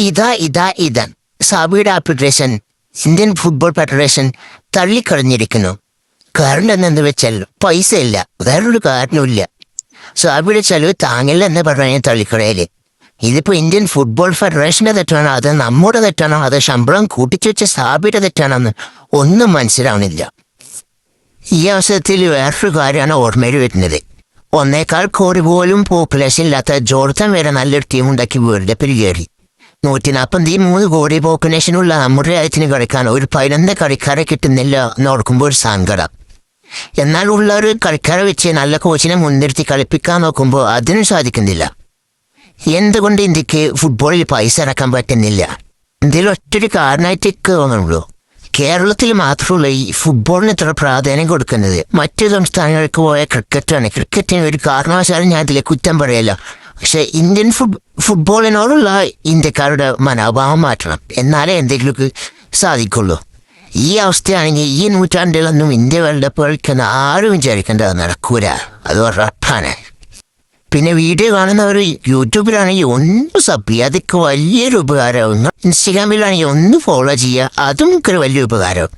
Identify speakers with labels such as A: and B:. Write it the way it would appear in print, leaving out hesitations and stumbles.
A: ഇതാ സാബിയുടെ application Indian football federation തള്ളിക്കളഞ്ഞിരിക്കുന്നു. കാരണം എന്തെന്ന് വെച്ചാൽ പൈസ ഇല്ല, വേറൊരു കാരണമില്ല. സാബിയുടെ ചെലവ് താങ്ങില്ല എന്ന് പറഞ്ഞ തള്ളിക്കളയല്. ഇതിപ്പോ ഇന്ത്യൻ ഫുട്ബോൾ ഫെഡറേഷന്റെ തെറ്റാണോ, അത് നമ്മുടെ തെറ്റാണോ, അത് ശമ്പളം കൂട്ടിച്ചു വെച്ച സാബിയുടെ തെറ്റാണോന്ന് ഒന്നും മനസ്സിലാവുന്നില്ല. ഈ അവസരത്തിൽ വേറൊരു കാര്യമാണ് ഓർമ്മയിൽ വരുന്നത്. 1.25 കോടി പോലും പോപ്പുലേഷൻ ഇല്ലാത്ത ജോർദാൻ വരെ നല്ലൊരു ടീം ഉണ്ടാക്കി വേൾഡ് കപ്പിൽ കയറി. 143 കോടി പോപ്പുലേഷനുള്ള നമ്മുടെ രാജ്യത്തിന് കളിക്കാൻ ഒരു 11 കളിക്കാരെ കിട്ടുന്നില്ല എന്നോർക്കുമ്പോൾ ഒരു സങ്കടം. എന്നാൽ ഉള്ള ഒരു കളിക്കാരെ വെച്ച് നല്ല കോച്ചിനെ മുൻനിർത്തി കളിപ്പിക്കാൻ നോക്കുമ്പോൾ അതിനും സാധിക്കുന്നില്ല. എന്തുകൊണ്ട് ഇന്ത്യക്ക് ഫുട്ബോളിൽ പൈസ ഇറക്കാൻ പറ്റുന്നില്ല? ഇന്ത്യയിൽ ഒറ്റൊരു കാരണമായിട്ട് തോന്നുള്ളൂ. കേരളത്തിൽ മാത്രമുള്ള ഈ ഫുട്ബോളിന് ഇത്ര പ്രാധാന്യം കൊടുക്കുന്നത്. മറ്റു സംസ്ഥാനങ്ങൾക്ക് പോയ ക്രിക്കറ്റാണ്. ക്രിക്കറ്റിന് ഒരു കാരണവശാലും ഞാൻ ഇതിലെ കുറ്റം പറയല്ല. പക്ഷെ ഇന്ത്യൻ ഫുട്ബോളിനോടുള്ള ഇന്ത്യക്കാരുടെ മനോഭാവം മാറ്റണം, എന്നാലേ എന്തെങ്കിലുമൊക്കെ സാധിക്കുള്ളൂ. ഈ അവസ്ഥയാണെങ്കിൽ ഈ നൂറ്റാണ്ടിലൊന്നും ഇന്ത്യ വേൾഡ് കപ്പ് കളിക്കുന്ന ആരും വിചാരിക്കേണ്ടത് നടക്കൂല. അത് ഉറപ്പാണ്. പിന്നെ വീഡിയോ കാണുന്നവർ യൂട്യൂബിലാണെങ്കിൽ ഒന്ന് സബ് ചെയ്യുക, അതൊക്കെ വലിയൊരു ഉപകാരമാവും. ഇൻസ്റ്റഗ്രാമിലാണെങ്കിൽ ഒന്ന് ഫോളോ ചെയ്യുക, അതും ഒരു വലിയ ഉപകാരം.